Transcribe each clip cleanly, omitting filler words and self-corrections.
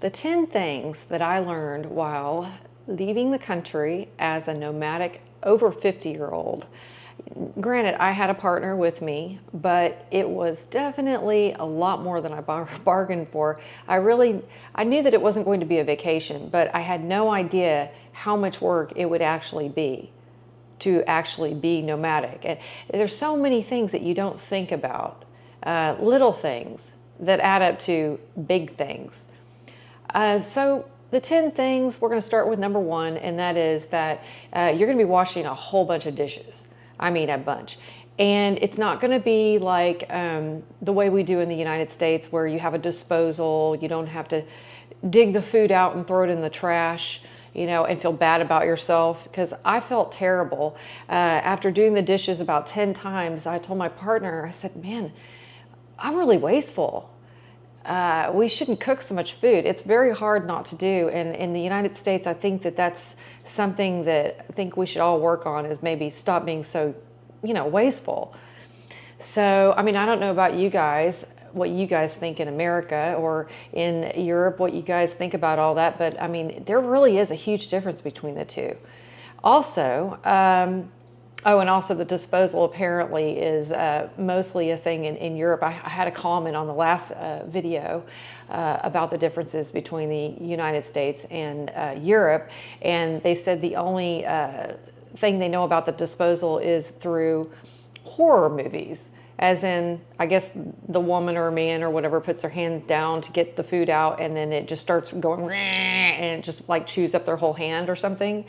The 10 things that I learned while leaving the country as a nomadic over 50-year-old. Granted, I had a partner with me, but it was definitely a lot more than I bargained for. I knew that it wasn't going to be a vacation, but I had no idea how much work it would actually be to actually be nomadic. And there's so many things that you don't think about, little things that add up to big things. So the 10 things, we're going to start with number 1, and that is that you're going to be washing a whole bunch of dishes. I mean, a bunch. And it's not going to be like the way we do in the United States, where you have a disposal, you don't have to dig the food out and throw it in the trash, and feel bad about yourself. Because I felt terrible. After doing the dishes about 10 times, I told my partner, I said, man, I'm really wasteful. We shouldn't cook so much food. It's very hard not to do. And in the United States, I think that that's something that I think we should all work on, is maybe stop being so, wasteful. So, I mean, I don't know about you guys, what you guys think in America or in Europe, what you guys think about all that. But I mean, there really is a huge difference between the two. Also, and also the disposal apparently is mostly a thing in Europe. I had a comment on the last video about the differences between the United States and Europe, and they said the only thing they know about the disposal is through horror movies. As in, I guess the woman or man or whatever puts their hand down to get the food out, and then it just starts going, and it just like chews up their whole hand or something.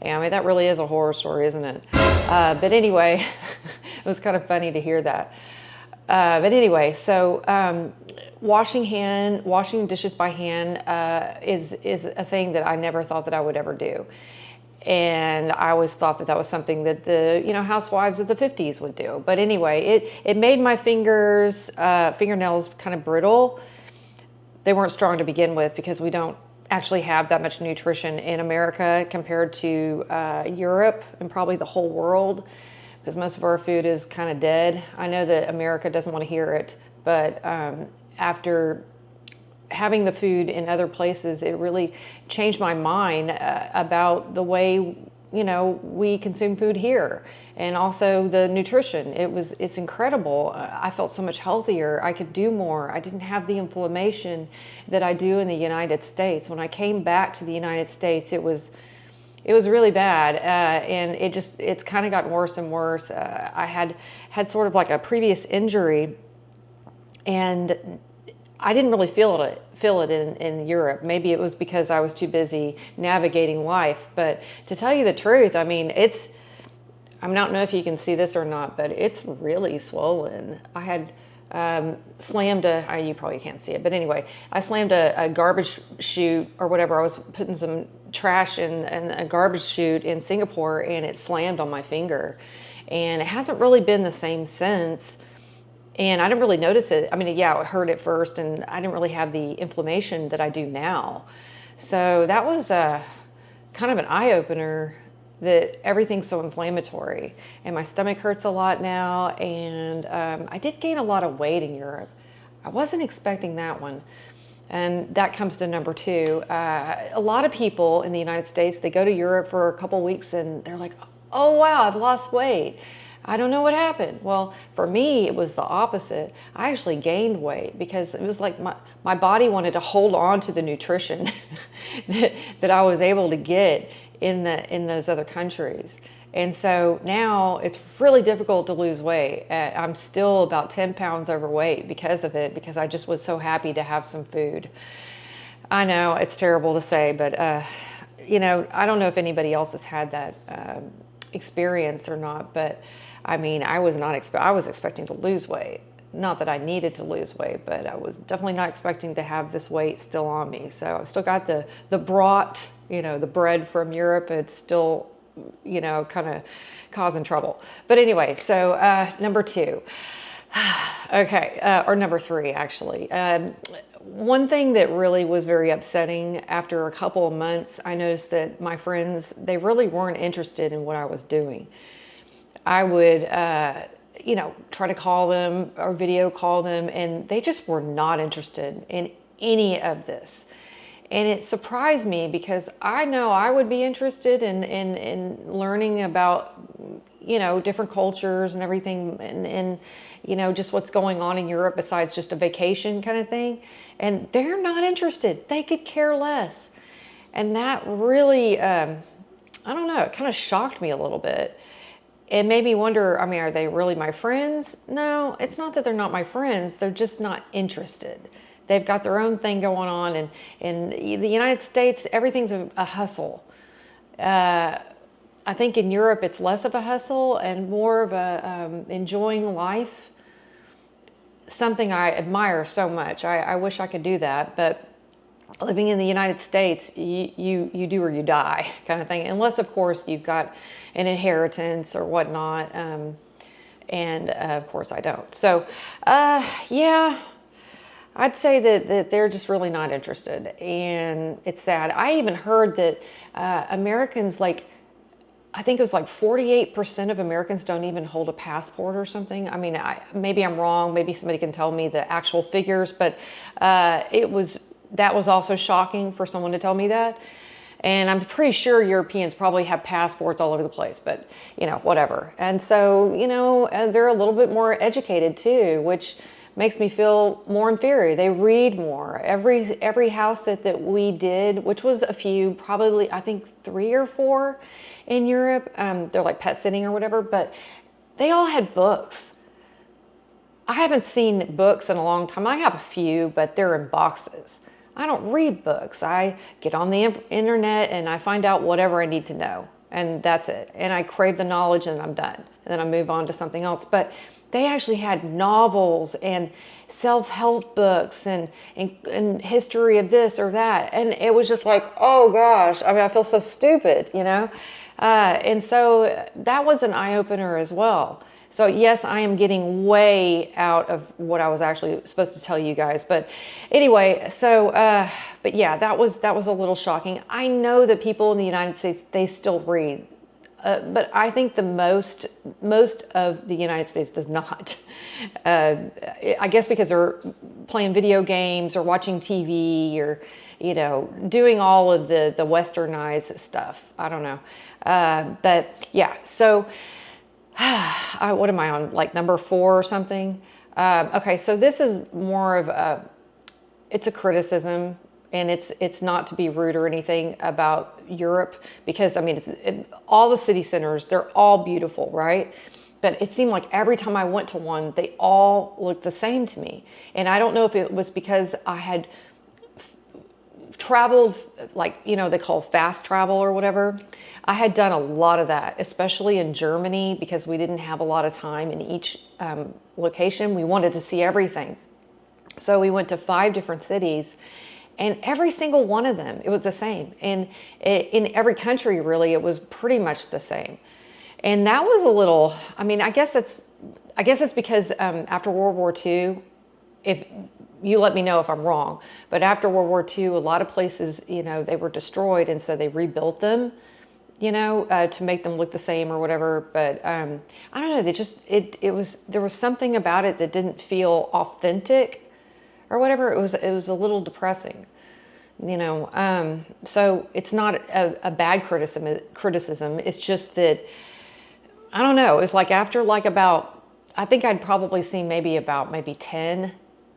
I mean, that really is a horror story, isn't it? But anyway, it was kind of funny to hear that. But anyway, so washing dishes by hand is a thing that I never thought that I would ever do. And I always thought that that was something that the housewives of the 50s would do. But anyway, it made my fingernails kind of brittle. They weren't strong to begin with because we don't actually have that much nutrition in America compared to Europe and probably the whole world, because most of our food is kind of dead. I know that America doesn't want to hear it, but after having the food in other places, it really changed my mind about the way we consume food here, and also the nutrition. It's incredible. I felt so much healthier. I could do more. I didn't have the inflammation that I do in the United States. When I came back to the United States, it was really bad, and it's kind of gotten worse and worse. I had sort of like a previous injury, and I didn't really feel it in Europe. Maybe it was because I was too busy navigating life. But to tell you the truth, I mean, I don't know if you can see this or not, but it's really swollen. I had slammed you probably can't see it, but anyway, I slammed a garbage chute or whatever. I was putting some trash in a garbage chute in Singapore, and it slammed on my finger. And it hasn't really been the same since. And I didn't really notice it. I mean, yeah, it hurt at first, and I didn't really have the inflammation that I do now. So that was kind of an eye-opener, that everything's so inflammatory. And my stomach hurts a lot now, and I did gain a lot of weight in Europe. I wasn't expecting that one. And that comes to number 2. A lot of people in the United States, they go to Europe for a couple weeks, and they're like, oh, wow, I've lost weight. I don't know what happened. Well, for me, it was the opposite. I actually gained weight because it was like my body wanted to hold on to the nutrition that I was able to get in those other countries. And so now it's really difficult to lose weight. I'm still about 10 pounds overweight because of it, because I just was so happy to have some food. I know it's terrible to say, but I don't know if anybody else has had that experience or not, but I mean, I was expecting to lose weight. Not that I needed to lose weight, but I was definitely not expecting to have this weight still on me. So I still got the brat, the bread from Europe. It's still, kind of causing trouble. But anyway, so number 2. Okay, or number 3, actually. One thing that really was very upsetting, after a couple of months, I noticed that my friends, they really weren't interested in what I was doing. I would, try to call them or video call them, and they just were not interested in any of this. And it surprised me because I know I would be interested in learning about, different cultures and everything, and just what's going on in Europe besides just a vacation kind of thing. And they're not interested. They could care less. And that really, I don't know, it kind of shocked me a little bit. It made me wonder, I mean, are they really my friends? No, it's not that they're not my friends. They're just not interested. They've got their own thing going on. And in the United States, everything's a hustle. I think in Europe, it's less of a hustle and more of a enjoying life. Something I admire so much. I wish I could do that, but living in the United States, you do or you die kind of thing. Unless, of course, you've got an inheritance or whatnot. And of course, I don't. So, yeah, I'd say that they're just really not interested. And it's sad. I even heard that Americans, I think it was 48% of Americans don't even hold a passport or something. I mean, maybe I'm wrong. Maybe somebody can tell me the actual figures, but that was also shocking for someone to tell me that. And I'm pretty sure Europeans probably have passports all over the place, but whatever. And so, they're a little bit more educated too, which makes me feel more inferior. They read more. Every house sit that we did, which was a few, probably I think 3 or 4 in Europe. They're like pet sitting or whatever, but they all had books. I haven't seen books in a long time. I have a few, but they're in boxes. I don't read books. I get on the internet and I find out whatever I need to know, and that's it. And I crave the knowledge and I'm done. And then I move on to something else. But they actually had novels and self-help books and history of this or that. And it was just like, oh gosh, I mean, I feel so stupid, And so that was an eye-opener as well. So yes, I am getting way out of what I was actually supposed to tell you guys. But anyway, so, but yeah, that was a little shocking. I know that people in the United States, they still read. But I think most of the United States does not. I guess because they're playing video games or watching TV or, doing all of the westernized stuff. I don't know. But yeah, so what am I on? Number 4 or something? Okay, so this is more of it's a criticism. And it's not to be rude or anything about Europe, because I mean, all the city centers, they're all beautiful, right? But it seemed like every time I went to one, they all looked the same to me. And I don't know if it was because I had traveled, they call fast travel or whatever. I had done a lot of that, especially in Germany, because we didn't have a lot of time in each location. We wanted to see everything. So we went to 5 different cities. And every single one of them, it was the same. And in every country, really, it was pretty much the same. And that was a little, I mean, I guess it's because after World War II, if you let me know if I'm wrong, but after World War II, a lot of places, they were destroyed. And so they rebuilt them, to make them look the same or whatever. But I don't know, there was something about it that didn't feel authentic or whatever. It was a little depressing, so it's not a bad criticism. It's just that, I don't know. It was after about, I think I'd probably seen maybe 10.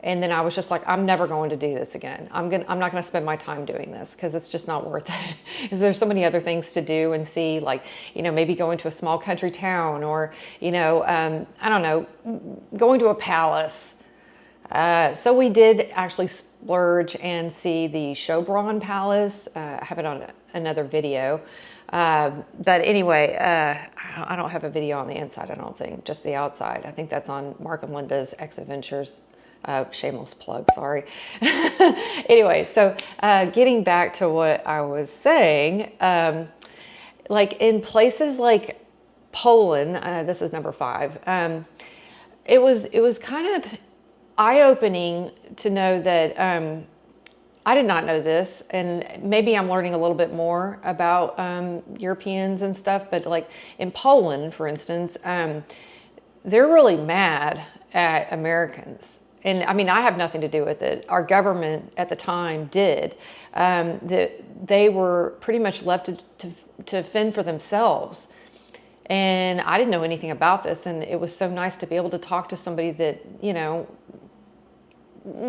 And then I was just like, I'm never going to do this again. I'm not going to spend my time doing this because it's just not worth it. Because there's so many other things to do and see, maybe going to a small country town or, I don't know, going to a palace. So we did actually splurge and see the Schönbrunn Palace. I have it on another video. But anyway, I don't have a video on the inside, I don't think, just the outside. I think that's on Mark and Linda's X Adventures. Shameless plug, sorry. Anyway, so getting back to what I was saying, in places like Poland, this is number 5, it was kind of eye-opening to know that I did not know this, and maybe I'm learning a little bit more about Europeans and stuff, but in Poland, for instance, they're really mad at Americans. and I mean, I have nothing to do with it. Our government at the time did. They were pretty much left to fend for themselves. And I didn't know anything about this. And it was so nice to be able to talk to somebody that,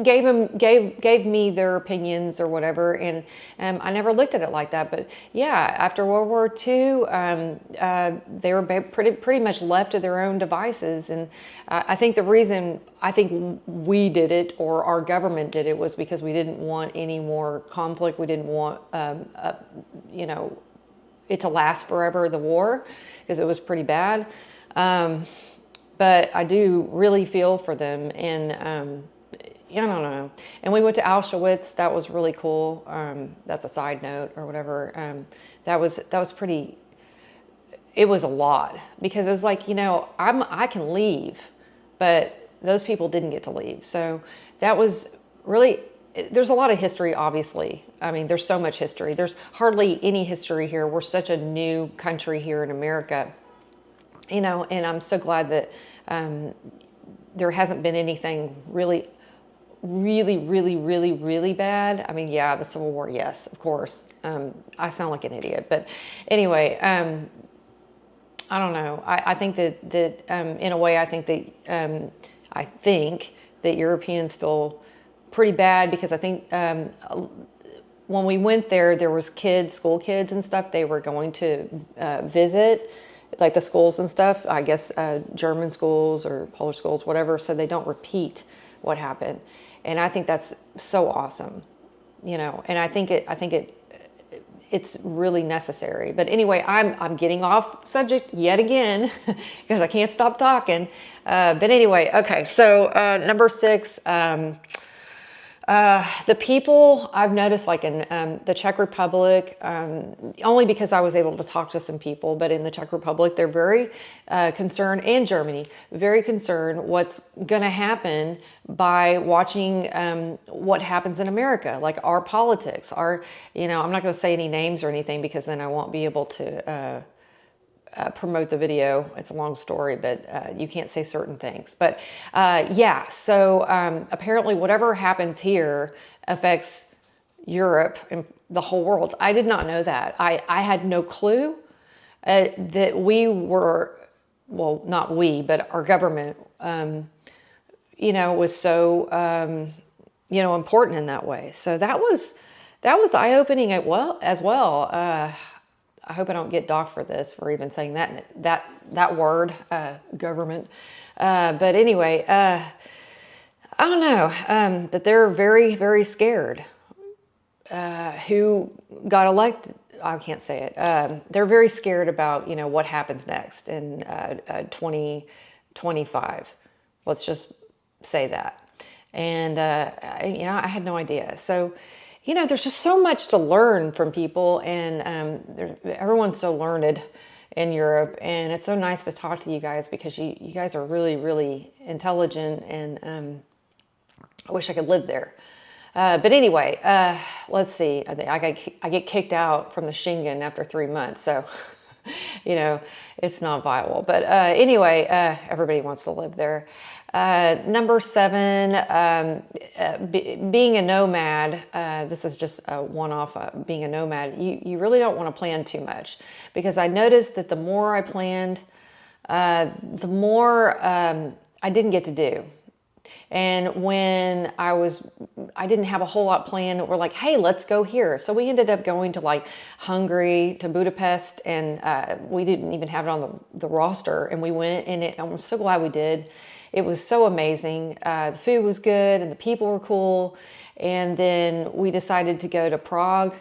gave me their opinions or whatever, and I never looked at it like that. But yeah, after World War II, they were pretty much left to their own devices. And I think the reason we did it, or our government did it, was because we didn't want any more conflict. We didn't want it to last forever, the war, because it was pretty bad. But I do really feel for them, and I don't know. And we went to Auschwitz. That was really cool. That's a side note or whatever. That was pretty. It was a lot, because it was like, I can leave, but those people didn't get to leave. So that was really. There's a lot of history, obviously. I mean, there's so much history. There's hardly any history here. We're such a new country here in America, and I'm so glad that there hasn't been anything really bad. I mean, yeah, the Civil War, yes, of course. I sound like an idiot, but anyway, I don't know. I think that in a way, I think that Europeans feel pretty bad, because I think when we went there was school kids and stuff. They were going to visit, like the schools and stuff. I guess German schools or Polish schools, whatever, so they don't repeat what happened. And I think that's so awesome, and I think it's really necessary. But anyway, I'm getting off subject yet again because I can't stop talking. But anyway, okay. So number 6, the people I've noticed, like in the Czech Republic, only because I was able to talk to some people, but in the Czech Republic, they're very concerned, and Germany, very concerned what's going to happen by watching what happens in America, like our politics, I'm not going to say any names or anything, because then I won't be able to promote the video. It's a long story, but you can't say certain things. But yeah, so apparently whatever happens here affects Europe and the whole world. I did not know that. I had no clue that we were, well, not we, but our government, was so, important in that way. So that was eye-opening as well. I hope I don't get docked for this, for even saying that word, government. But anyway, I don't know, but they're very, very scared. Who got elected? I can't say it. They're very scared about, what happens next in 2025. Let's just say that. And, I had no idea. So, there's just so much to learn from people, and everyone's so learned in Europe, and it's so nice to talk to you guys, because you guys are really, really intelligent, and I wish I could live there. But anyway, let's see. I get kicked out from the Schengen after 3 months, so it's not viable. But anyway, everybody wants to live there. Number 7, being a nomad. This is just a one-off. Being a nomad, you really don't want to plan too much, because I noticed that the more I planned, the more I didn't get to do. And when I didn't have a whole lot planned, we're like, hey, let's go here. So we ended up going to like Hungary, to Budapest, and we didn't even have it on the roster. And we went, and I'm so glad we did. It was so amazing. The food was good, and the people were cool. And then we decided to go to Prague,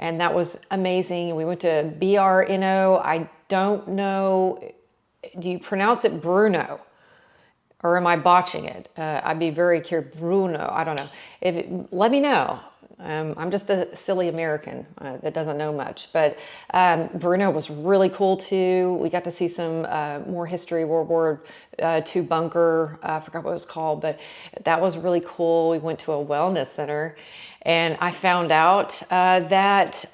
and that was amazing. We went to Brno. I don't know, do you pronounce it Bruno? Or am I botching it? I'd be very curious. Bruno, I don't know. Let me know. I'm just a silly American that doesn't know much. But Brno was really cool too. We got to see some more history, World War II bunker. I forgot what it was called, but that was really cool. We went to a wellness center, and I found out that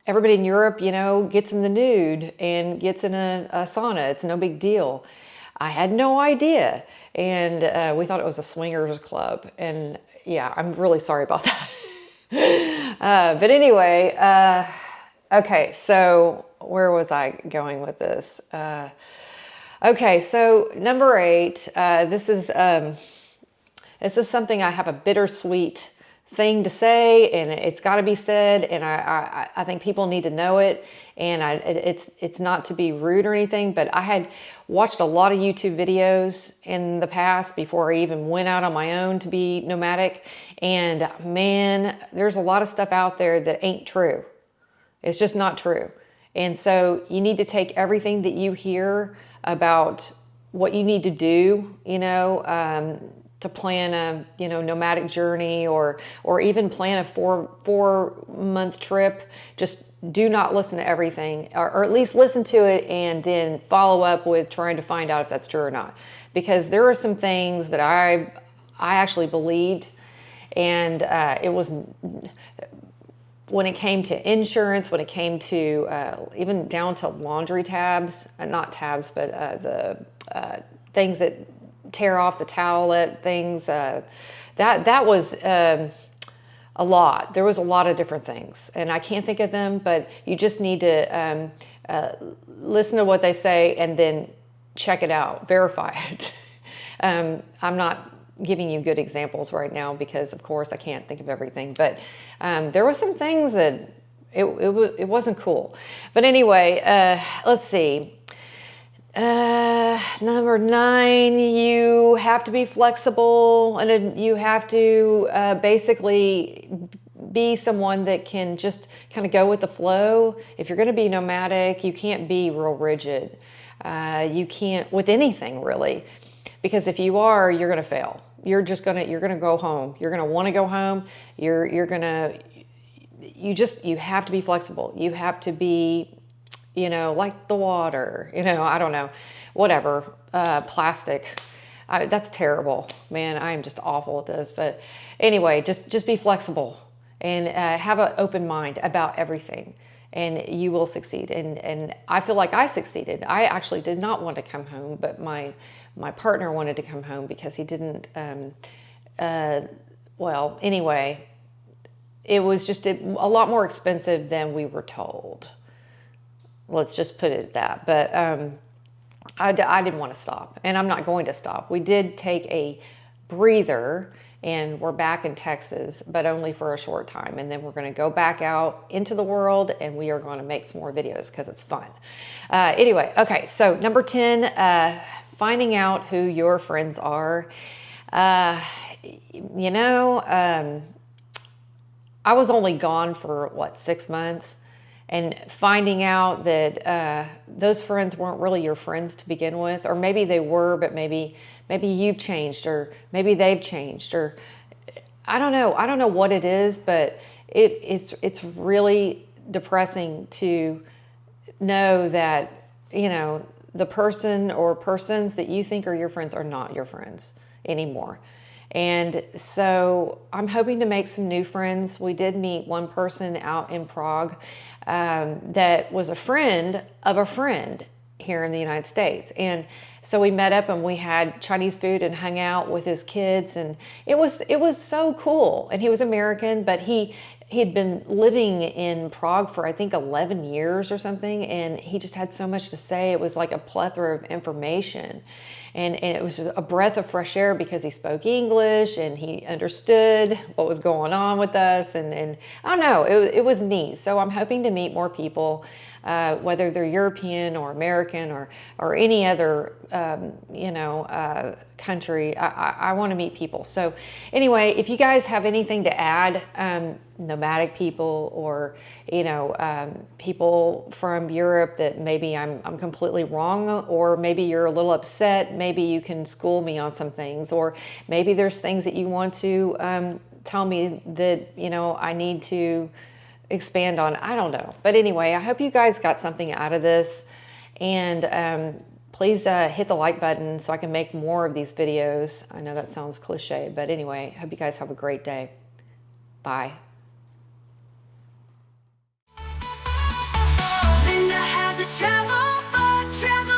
everybody in Europe, gets in the nude and gets in a sauna. It's no big deal. I had no idea. and we thought it was a swingers club. And yeah, I'm really sorry about that. But anyway, okay, so where was I going with this? Okay, so number 8, this is something I have a bittersweet thing to say, and it's got to be said, and I think people need to know it. And it's not to be rude or anything, but I had watched a lot of YouTube videos in the past before I even went out on my own to be nomadic. And man, there's a lot of stuff out there that ain't true. It's just not true. And so you need to take everything that you hear about what you need to do, to plan a nomadic journey, or even plan a four-month trip. Just do not listen to everything, or at least listen to it and then follow up with trying to find out if that's true or not. Because there are some things that I actually believed, and it was, when it came to insurance, when it came to even down to laundry tabs, not tabs, but the things that tear off the towelette things, that was a lot. There was a lot of different things, and I can't think of them, but you just need to listen to what they say and then check it out, verify it. I'm not giving you good examples right now because, of course, I can't think of everything, but there were some things that it wasn't cool. But anyway, let's see. Number 9, you have to be flexible, and you have to basically be someone that can just kind of go with the flow. If you're going to be nomadic, you can't be real rigid. You can't with anything really, because if you are, you're going to fail. You're going to go home. You're going to want to go home. You have to be flexible. You have to be, like the water, I don't know, whatever, plastic. That's terrible, man. I am just awful at this. But anyway, just be flexible and have an open mind about everything, and you will succeed. And I feel like I succeeded. I actually did not want to come home, but my partner wanted to come home because he didn't, well, anyway, it was just a lot more expensive than we were told. Let's just put it at that. But I didn't want to stop, and I'm not going to stop. We did take a breather, and we're back in Texas, but only for a short time. And then we're going to go back out into the world, and we are going to make some more videos because it's fun. Anyway, okay, so number 10, finding out who your friends are. I was only gone for, 6 months? And finding out that those friends weren't really your friends to begin with, or maybe they were, but maybe you've changed, or maybe they've changed, or I don't know. I don't know what it is, but it's really depressing to know that, the person or persons that you think are your friends are not your friends anymore. And so I'm hoping to make some new friends. We did meet one person out in Prague that was a friend of a friend here in the United States. And so we met up and we had Chinese food and hung out with his kids. And it was so cool. And he was American, but he had been living in Prague for, I think, 11 years or something. And he just had so much to say. It was like a plethora of information. And it was just a breath of fresh air because he spoke English and he understood what was going on with us. And I don't know, it was neat. So I'm hoping to meet more people, whether they're European or American or any other, country. I want to meet people. So anyway, if you guys have anything to add, nomadic people or, people from Europe that maybe I'm completely wrong, or maybe you're a little upset, maybe you can school me on some things, or maybe there's things that you want to tell me that, I need to expand on. I don't know. But anyway, I hope you guys got something out of this, and please hit the like button so I can make more of these videos. I know that sounds cliche, but anyway, I hope you guys have a great day. Bye. Linda has a travel